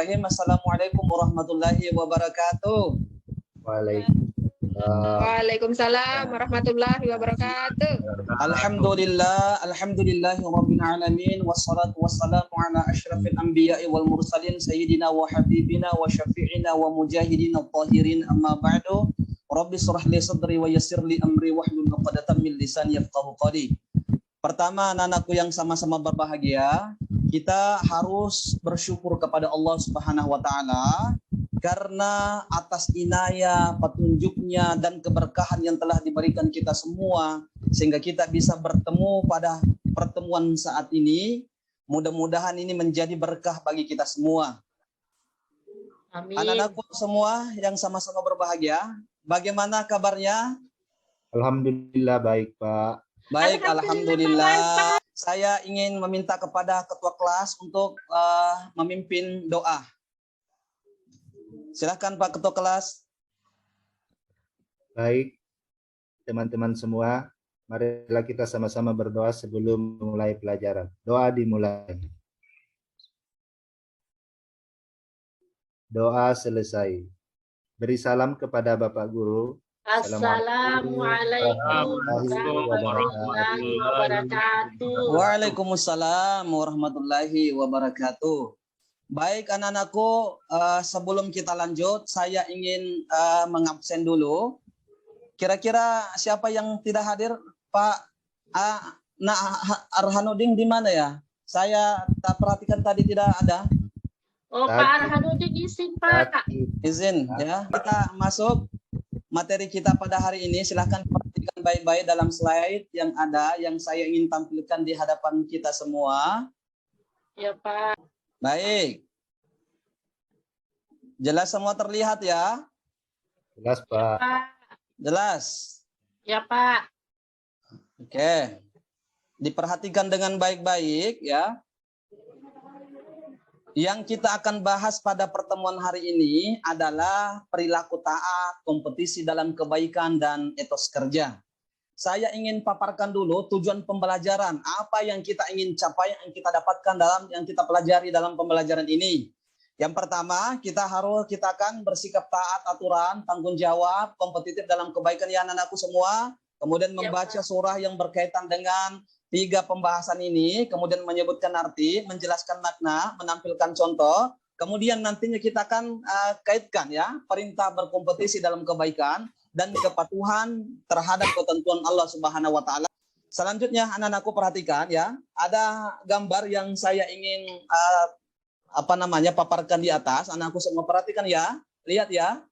Assalamualaikum warahmatullahi wabarakatuh. Waalaikumsalam warahmatullahi wabarakatuh. Alhamdulillahi rabbil alamin, wassalatu wassalamu ala asyrafil anbiya'i wal mursalin sayyidina wa habibina wa syafi'ina wa mujahidina tahirin, amma ba'du. Rabbi shrah li sadri wa yassir li amri wahlul 'uqdatam min lisani yafqahu qawli. Pertama, anak-anakku yang sama-sama berbahagia, kita harus bersyukur kepada Allah Subhanahu wa taala karena atas inayah, petunjuknya dan keberkahan yang telah diberikan kita semua sehingga kita bisa bertemu pada pertemuan saat ini. Mudah-mudahan ini menjadi berkah bagi kita semua. Amin. Anak-anakku semua yang sama-sama berbahagia, bagaimana kabarnya? Alhamdulillah baik, Pak. Baik, alhamdulillah. Saya ingin meminta kepada ketua kelas untuk memimpin doa. Silakan Pak Ketua Kelas. Baik, teman-teman semua, marilah kita sama-sama berdoa sebelum memulai pelajaran. Doa dimulai. Doa selesai. Beri salam kepada Bapak Guru. Assalamualaikum warahmatullahi wabarakatuh. Waalaikumsalam warahmatullahi wabarakatuh. Baik anak-anakku, sebelum kita lanjut, saya ingin mengabsen dulu. Kira-kira siapa yang tidak hadir? Pak Arhanuddin di mana ya? Saya tak perhatikan tadi tidak ada. Oh, Pak Arhanuddin izin, Pak. Izin ya. Kita masuk materi kita pada hari ini. Silahkan perhatikan baik-baik dalam slide yang ada, yang saya ingin tampilkan di hadapan kita semua. Ya, Pak. Baik. Jelas semua terlihat ya? Jelas, Pak. Ya, Pak. Jelas? Ya, Pak. Oke. Diperhatikan dengan baik-baik ya. Yang kita akan bahas pada pertemuan hari ini adalah perilaku taat, kompetisi dalam kebaikan, dan etos kerja. Saya ingin paparkan dulu tujuan pembelajaran, apa yang kita ingin capai, yang kita dapatkan dalam yang kita pelajari dalam pembelajaran ini. Yang pertama, kita akan bersikap taat, aturan, tanggung jawab, kompetitif dalam kebaikan ya anak-anakku semua. Kemudian membaca surah yang berkaitan dengan 3 pembahasan ini, kemudian menyebutkan arti, menjelaskan makna, menampilkan contoh. Kemudian nantinya kita akan kaitkan ya, perintah berkompetisi dalam kebaikan dan kepatuhan terhadap ketentuan Allah Subhanahu wa taala. Selanjutnya anak-anakku perhatikan ya, ada gambar yang saya ingin paparkan di atas. Anakku semua perhatikan ya. Lihat ya.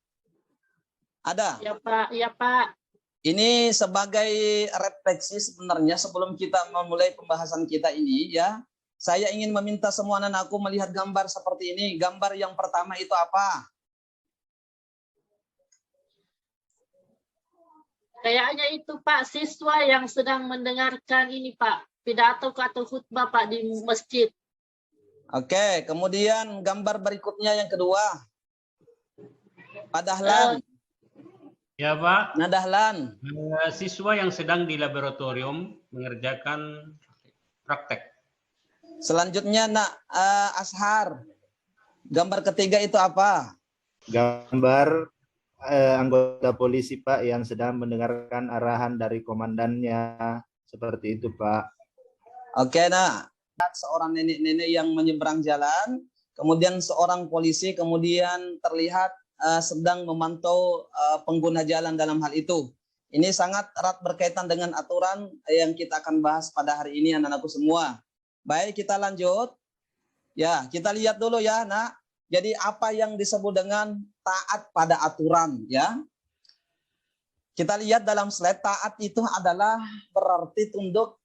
Ada? Ya, Pak. Ya, Pak. Ini sebagai refleksi sebenarnya sebelum kita memulai pembahasan kita ini ya. Saya ingin meminta semua anak-anakku melihat gambar seperti ini. Gambar yang pertama itu apa? Kayaknya itu, Pak, siswa yang sedang mendengarkan ini, Pak, pidato atau khutbah, Pak, di masjid. Oke, kemudian gambar berikutnya yang kedua. Pak Dahlan. Ya, Pak. Nah, Dahlan. Siswa yang sedang di laboratorium mengerjakan praktek. Selanjutnya, Ashar. Gambar ketiga itu apa? Gambar anggota polisi, Pak, yang sedang mendengarkan arahan dari komandannya. Seperti itu, Pak. Oke, seorang nenek-nenek yang menyeberang jalan, kemudian seorang polisi kemudian terlihat sedang memantau pengguna jalan dalam hal itu. Ini sangat erat berkaitan dengan aturan yang kita akan bahas pada hari ini anak-anakku semua. Baik, kita lanjut. Ya, kita lihat dulu ya, Nak. Jadi apa yang disebut dengan taat pada aturan ya? Kita lihat dalam slide, taat itu adalah berarti tunduk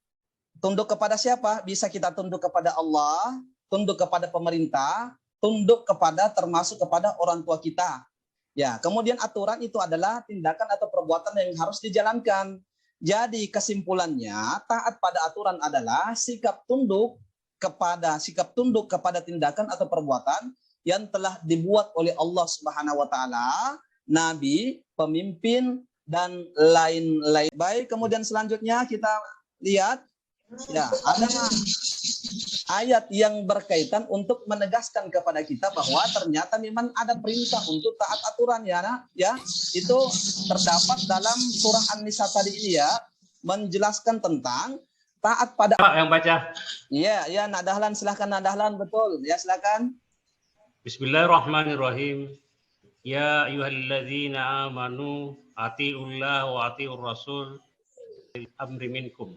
kepada siapa? Bisa kita tunduk kepada Allah, tunduk kepada pemerintah, tunduk kepada termasuk kepada orang tua kita. Ya, kemudian aturan itu adalah tindakan atau perbuatan yang harus dijalankan. Jadi kesimpulannya taat pada aturan adalah sikap tunduk kepada tindakan atau perbuatan yang telah dibuat oleh Allah Subhanahu wa taala, nabi, pemimpin, dan lain-lain. Baik, kemudian selanjutnya kita lihat ya, ayat yang berkaitan untuk menegaskan kepada kita bahwa ternyata memang ada perintah untuk taat aturan ya, nah, ya. Itu terdapat dalam surah An-Nisa tadi ini ya, menjelaskan tentang taat pada. Pak yang baca. Iya, ya Nak Dahlan, silahkan Nak Dahlan, betul. Ya, silahkan. Bismillahirrahmanirrahim. Ya ayyuhalladzina amanu atiullah wa atiur rasul amri minkum.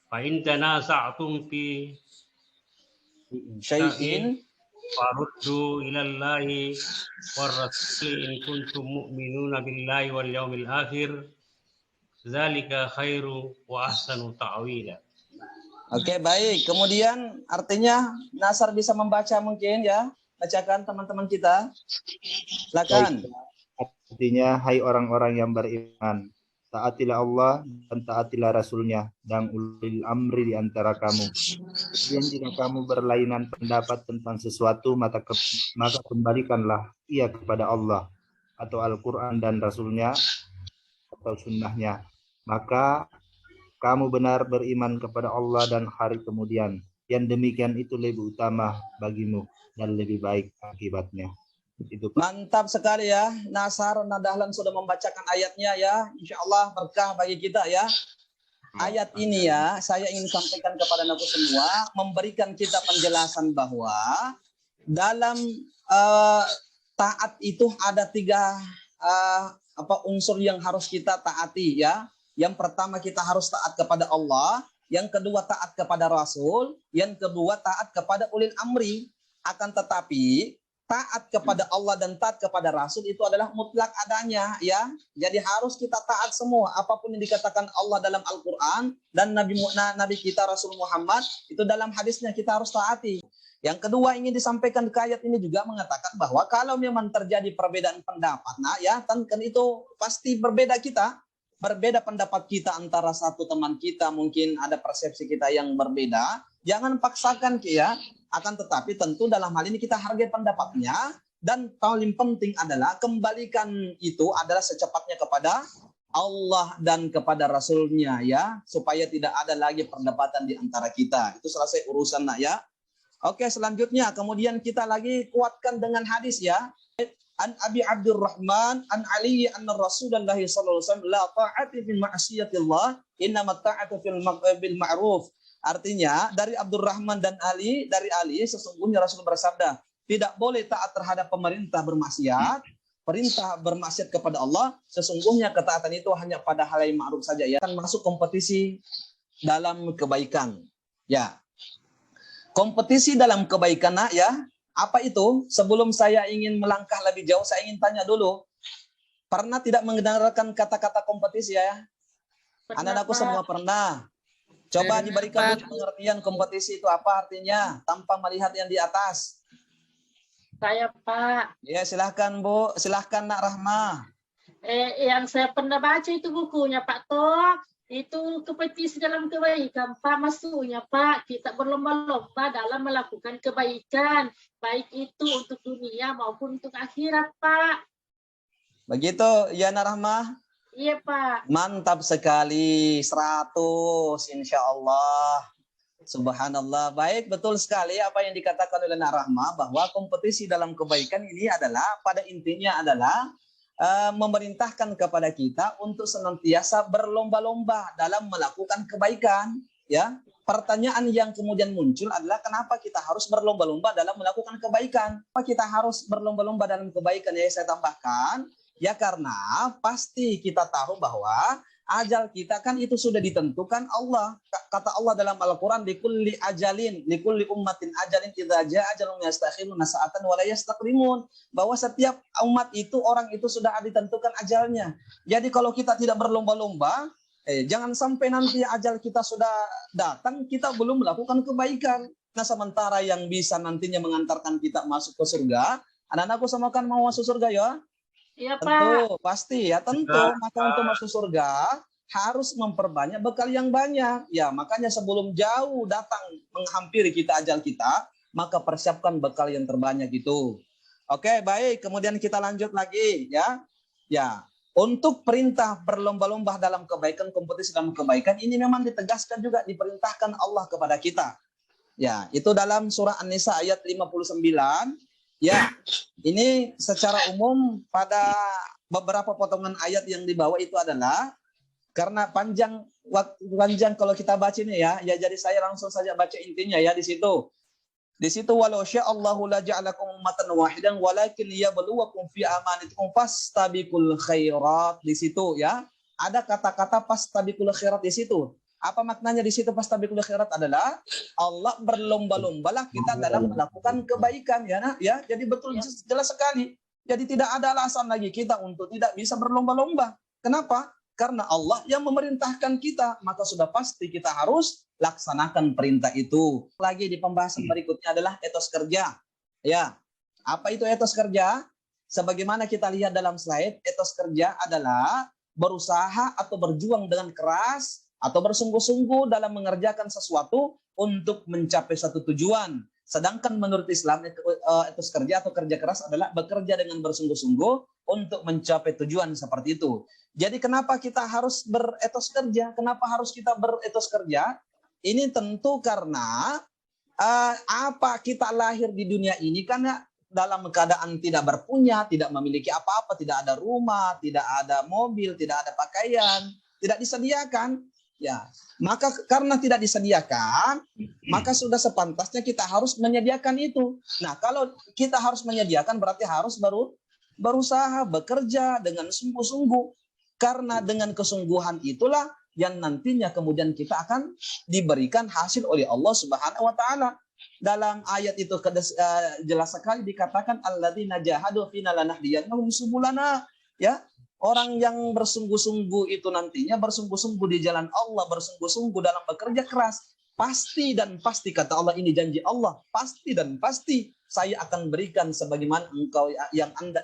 Fa in tanaza'tum fi Syai'in faruddu ilallahi war rasul in kuntum mu'minuna billahi wal yaumil akhir. Zalika khairu wa ahsanu ta'wila. Oke, baik. Kemudian artinya Nasar bisa membaca mungkin ya. Bacakan teman-teman kita. Silakan. Artinya, hai orang-orang yang beriman, taatilah Allah dan taatilah Rasulnya dan ulil amri di antara kamu. Kemudian jika kamu berlainan pendapat tentang sesuatu, maka kembalikanlah ia kepada Allah atau Al-Quran dan Rasulnya atau sunnahnya. Maka kamu benar beriman kepada Allah dan hari kemudian. Yang demikian itu lebih utama bagimu dan lebih baik akibatnya. Itu. Mantap sekali ya. Nasar Nadahlan sudah membacakan ayatnya ya. Insya Allah berkah bagi kita ya. Ayat ini ya, saya ingin sampaikan kepada Anda semua, memberikan kita penjelasan bahwa dalam taat itu ada tiga unsur yang harus kita taati ya. Yang pertama kita harus taat kepada Allah, yang kedua taat kepada Rasul, yang kedua taat kepada ulil amri. Akan tetapi taat kepada Allah dan taat kepada Rasul itu adalah mutlak adanya ya. Jadi harus kita taat semua apapun yang dikatakan Allah dalam Al-Qur'an dan Nabi kita Rasul Muhammad itu dalam hadisnya kita harus taati. Yang kedua ingin disampaikan ke ayat ini juga mengatakan bahwa kalau memang terjadi perbedaan pendapat, nah ya kan itu pasti berbeda kita. Berbeda pendapat kita antara satu teman kita, mungkin ada persepsi kita yang berbeda. Jangan paksakan ya. Akan tetapi tentu dalam hal ini kita hargai pendapatnya. Dan paling penting adalah kembalikan itu adalah secepatnya kepada Allah dan kepada Rasulnya ya. Supaya tidak ada lagi perdebatan di antara kita. Itu selesai urusan nak ya. Oke, selanjutnya kemudian kita lagi kuatkan dengan hadis ya. An Abi Abdurrahman an Ali anna Rasulullah sallallahu alaihi wasallam la ta'ati fil ma'siyatillah innamat ta'atu bil ma'ruf. Artinya dari Abdurrahman dan Ali, dari Ali sesungguhnya Rasul bersabda, tidak boleh taat terhadap pemerintah bermaksiat, perintah bermaksiat kepada Allah, sesungguhnya ketaatan itu hanya pada hal yang ma'ruf saja ya. Kan masuk kompetisi dalam kebaikan. Ya. Kompetisi dalam kebaikan nak ya. Apa itu? Sebelum saya ingin melangkah lebih jauh, saya ingin tanya dulu. Pernah tidak mendengarkan kata-kata kompetisi ya? Anak-anakku semua pernah. Coba diberikan dulu pengertian kompetisi itu apa artinya, tanpa melihat yang di atas. Saya Pak. Ya silahkan Bu, silahkan Nak Rahma. Yang saya pernah baca itu bukunya Pak Tok. Itu kompetisi dalam kebaikan, Pak. Maksudnya, Pak, kita berlomba-lomba dalam melakukan kebaikan. Baik itu untuk dunia maupun untuk akhirat, Pak. Begitu, ya Narahmah? Iya, Pak. Mantap sekali, 100, insya Allah. Subhanallah. Baik, betul sekali apa yang dikatakan oleh Narahmah, bahwa kompetisi dalam kebaikan ini adalah, pada intinya adalah, memerintahkan kepada kita untuk senantiasa berlomba-lomba dalam melakukan kebaikan. Ya, pertanyaan yang kemudian muncul adalah kenapa kita harus berlomba-lomba dalam melakukan kebaikan? Kenapa kita harus berlomba-lomba dalam kebaikan? Ya, saya tambahkan, ya karena pasti kita tahu bahwa ajal kita kan itu sudah ditentukan Allah. Kata Allah dalam Al-Quran, likulli ajalin, likulli ummatin ajalin, idza jaa ajalun yastakhiruna sa'atan wa la yastaqdimun. Bahwa setiap umat itu, orang itu sudah ditentukan ajalnya. Jadi kalau kita tidak berlomba-lomba, jangan sampai nanti ajal kita sudah datang, kita belum melakukan kebaikan. Nah, sementara yang bisa nantinya mengantarkan kita masuk ke surga, anak-anakku sama kan mau masuk surga ya? Iya, Pak. Tentu, pasti ya, tentu. Maka untuk masuk surga harus memperbanyak bekal yang banyak. Ya, makanya sebelum jauh datang menghampiri kita ajal kita, maka persiapkan bekal yang terbanyak itu. Oke, baik. Kemudian kita lanjut lagi ya. Ya, untuk perintah berlomba-lomba dalam kebaikan, kompetisi dalam kebaikan ini memang ditegaskan juga, diperintahkan Allah kepada kita. Ya, itu dalam surah An-Nisa ayat 59. Ya, ini secara umum pada beberapa potongan ayat yang di bawah itu adalah karena panjang kalau kita baca ini ya, jadi saya langsung saja baca intinya ya di situ. Di situ walau sya'allahu la ja'alakum ummatan wahidan walakin liyabluwakum fi amanatikum fastabiqul khairat. Di situ ya, ada kata-kata fastabiqul khairat di situ. Apa maknanya di situ fastabiqul khairat adalah Allah berlomba-lombalah kita dalam melakukan kebaikan ya, nah, ya. Jadi betul jelas sekali. Jadi tidak ada alasan lagi kita untuk tidak bisa berlomba-lomba. Kenapa? Karena Allah yang memerintahkan kita, maka sudah pasti kita harus laksanakan perintah itu. Lagi di pembahasan berikutnya adalah etos kerja. Ya, apa itu etos kerja? Sebagaimana kita lihat dalam slide, etos kerja adalah berusaha atau berjuang dengan keras atau bersungguh-sungguh dalam mengerjakan sesuatu untuk mencapai satu tujuan. Sedangkan menurut Islam etos kerja atau kerja keras adalah bekerja dengan bersungguh-sungguh untuk mencapai tujuan seperti itu. Jadi kenapa kita harus beretos kerja? Kenapa harus kita beretos kerja? Ini tentu karena apa kita lahir di dunia ini karena dalam keadaan tidak berpunya, tidak memiliki apa-apa, tidak ada rumah, tidak ada mobil, tidak ada pakaian, tidak disediakan. Ya, maka karena tidak disediakan, maka sudah sepantasnya kita harus menyediakan itu. Nah, kalau kita harus menyediakan berarti harus berusaha, bekerja dengan sungguh-sungguh. Karena dengan kesungguhan itulah yang nantinya kemudian kita akan diberikan hasil oleh Allah Subhanahu wa taala. Dalam ayat itu jelas sekali dikatakan alladzina jahadu fina lanahdiyannahum subulana, ya. Orang yang bersungguh-sungguh itu nantinya bersungguh-sungguh di jalan Allah, bersungguh-sungguh dalam bekerja keras, pasti dan pasti kata Allah, ini janji Allah, pasti dan pasti saya akan berikan sebagaimana engkau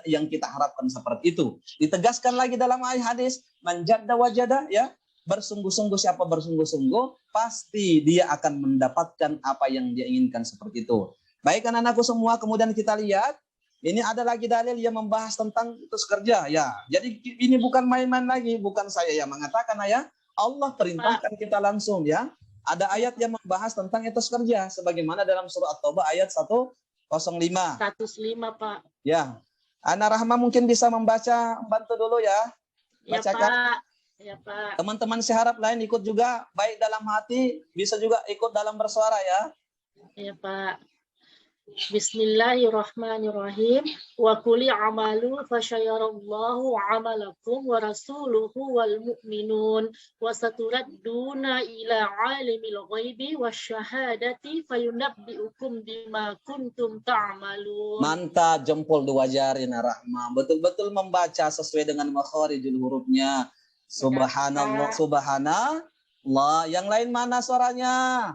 yang kita harapkan seperti itu. Ditegaskan lagi dalam ayat hadis, man jadda wajada, ya, bersungguh-sungguh, siapa bersungguh-sungguh pasti dia akan mendapatkan apa yang dia inginkan seperti itu. Baik anak-anakku semua, kemudian kita lihat ini ada lagi dalil yang membahas tentang etos kerja ya. Jadi ini bukan main-main lagi, bukan saya yang mengatakan ya. Allah perintahkan kita langsung ya. Ada ayat yang membahas tentang etos kerja sebagaimana dalam surah At-Taubah ayat 105. 105, Pak. Ya. Ana Rahma mungkin bisa bantu dulu ya. Bacakan. Ya, Pak. Ya, Pak. Teman-teman saya harap lain ikut juga, baik dalam hati, bisa juga ikut dalam bersuara ya. Ya, Pak. Bismillahirrahmanirrahim. Wa quli amalu fasyayarallahu amalakum wa rasuluhu wal mu'minun wa saturadduna ila alimil ghaibi wasyahadati fayunabbiukum bima kuntum ta'malun. Mantap, jempol 2 jari Rahma. Betul-betul membaca sesuai dengan makharijul hurufnya. Subhanallah, subhanallah. Yang lain mana suaranya?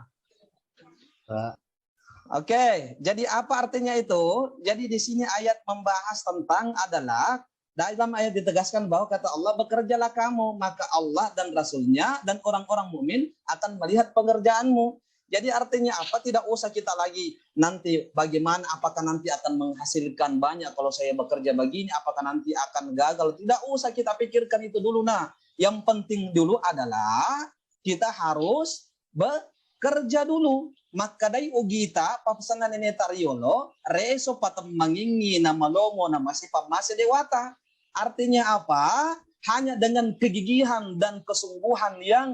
Oke, jadi apa artinya itu? Jadi di sini ayat membahas tentang adalah dalam ayat ditegaskan bahwa kata Allah, bekerjalah kamu, maka Allah dan Rasulnya dan orang-orang mukmin akan melihat pengerjaanmu. Jadi artinya apa? Tidak usah kita lagi nanti bagaimana, apakah nanti akan menghasilkan banyak kalau saya bekerja begini, apakah nanti akan gagal. Tidak usah kita pikirkan itu dulu. Nah, yang penting dulu adalah kita harus bekerja dulu. Maka dai ugita papasanan ini tariolo reso patam mangingi nama lomo nama si pamase dewata. Artinya apa? Hanya dengan kegigihan dan kesungguhan yang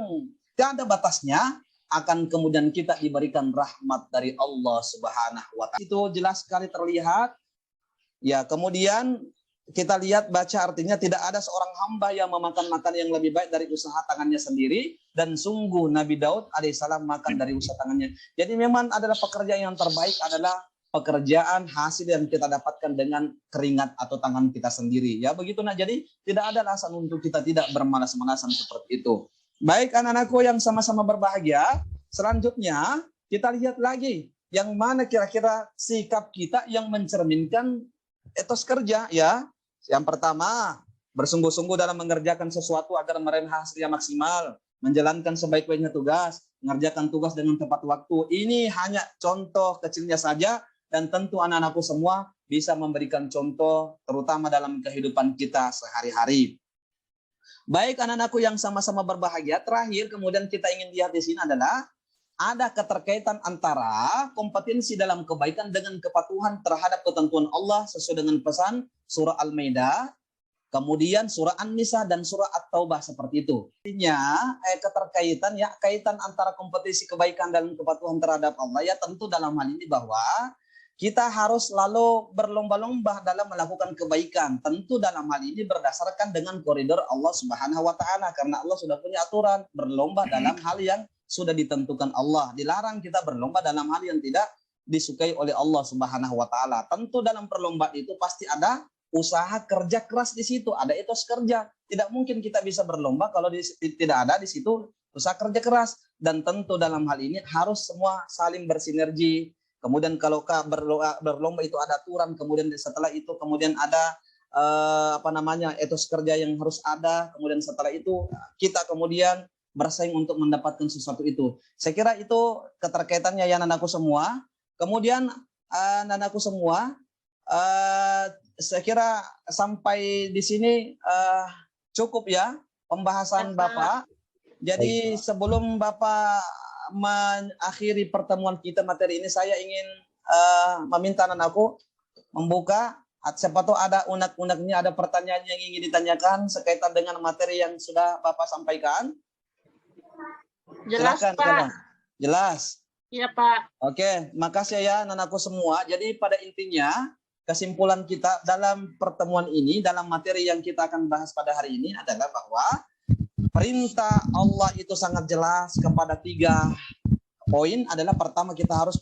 tiada batasnya akan kemudian kita diberikan rahmat dari Allah Subhanahu wa taala. Itu jelas sekali terlihat. Ya, kemudian kita lihat baca artinya tidak ada seorang hamba yang memakan yang lebih baik dari usaha tangannya sendiri, dan sungguh Nabi Daud alaihissalam makan dari usaha tangannya. Jadi memang adalah pekerjaan yang terbaik adalah pekerjaan hasil yang kita dapatkan dengan keringat atau tangan kita sendiri. Ya begitu. Nah, jadi tidak ada alasan untuk kita tidak bermalas-malasan seperti itu. Baik anak-anakku yang sama-sama berbahagia, selanjutnya kita lihat lagi yang mana kira-kira sikap kita yang mencerminkan etos kerja ya. Yang pertama, bersungguh-sungguh dalam mengerjakan sesuatu agar meraih hasil yang maksimal, menjalankan sebaik-baiknya tugas, mengerjakan tugas dengan tepat waktu. Ini hanya contoh kecilnya saja, dan tentu anak-anakku semua bisa memberikan contoh terutama dalam kehidupan kita sehari-hari. Baik anak-anakku yang sama-sama berbahagia, terakhir kemudian kita ingin lihat di sini adalah ada keterkaitan antara kompetensi dalam kebaikan dengan kepatuhan terhadap ketentuan Allah sesuai dengan pesan surah Al-Maidah, kemudian surah An-Nisa dan surah At-Taubah seperti itu. Artinya keterkaitan ya, kaitan antara kompetensi kebaikan dan kepatuhan terhadap Allah ya tentu dalam hal ini bahwa kita harus selalu berlomba-lomba dalam melakukan kebaikan. Tentu dalam hal ini berdasarkan dengan koridor Allah Subhanahu wa taala karena Allah sudah punya aturan berlomba dalam hal yang sudah ditentukan Allah. Dilarang kita berlomba dalam hal yang tidak disukai oleh Allah Subhanahu wa taala. Tentu dalam perlombaan itu pasti ada usaha kerja keras di situ, ada etos kerja. Tidak mungkin kita bisa berlomba kalau tidak ada di situ usaha kerja keras. Dan tentu dalam hal ini harus semua saling bersinergi. Kemudian kalau berlomba itu ada aturan, kemudian setelah itu kemudian ada etos kerja yang harus ada. Kemudian setelah itu kita kemudian bersaing untuk mendapatkan sesuatu itu. Saya kira itu keterkaitannya ya anakku semua. Kemudian anakku semua, saya kira sampai di sini cukup ya pembahasan Bapak. Jadi sebelum Bapak mengakhiri pertemuan kita materi ini, saya ingin meminta anakku membuka. Siapa tahu ada unek-uneknya, ada pertanyaan yang ingin ditanyakan sekaitan dengan materi yang sudah Bapak sampaikan. Jelas, Silakan, Pak. Silakan. Jelas. Iya, Pak. Oke, makasih ya anakku semua. Jadi pada intinya kesimpulan kita dalam pertemuan ini, dalam materi yang kita akan bahas pada hari ini adalah bahwa perintah Allah itu sangat jelas kepada 3 poin. Adalah pertama kita harus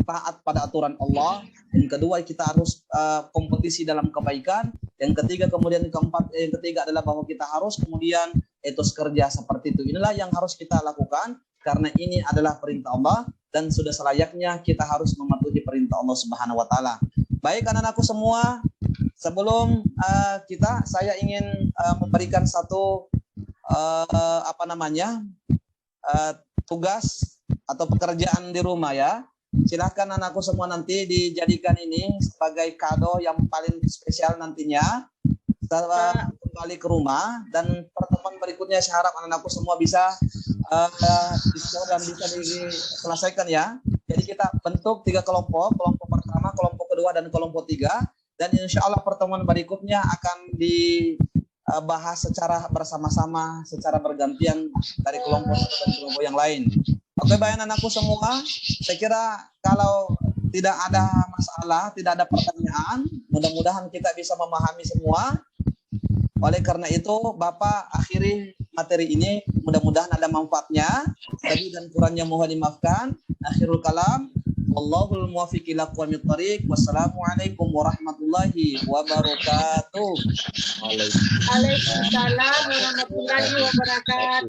taat pada aturan Allah. Yang kedua kita harus kompetisi dalam kebaikan. Yang ketiga adalah bahwa kita harus kemudian etos kerja seperti itu. Inilah yang harus kita lakukan karena ini adalah perintah Allah dan sudah selayaknya kita harus mematuhi perintah Allah Subhanahu wa taala. Baik anak-anakku semua, sebelum saya ingin memberikan satu tugas atau pekerjaan di rumah ya. Silahkan anakku semua nanti dijadikan ini sebagai kado yang paling spesial nantinya setelah kembali ke rumah. Dan pertemuan berikutnya saya harap anak-anakku semua bisa diskon dan bisa diselesaikan ya. Jadi kita bentuk 3 kelompok pertama, kelompok kedua dan kelompok 3. Dan insya Allah pertemuan berikutnya akan dibahas secara bersama-sama, secara bergantian dari kelompok satu dan kelompok yang lain. Oke, baik anakku semua, saya kira kalau tidak ada masalah, tidak ada pertanyaan, mudah-mudahan kita bisa memahami semua. Oleh karena itu, Bapak akhiri materi ini, mudah-mudahan ada manfaatnya. Lebih dan kurangnya mohon dimaafkan. Akhirul kalam, wallahul muwaffiq ila aqwamit thoriq. Wassalamualaikum warahmatullahi wabarakatuh. Waalaikumsalam warahmatullahi wabarakatuh.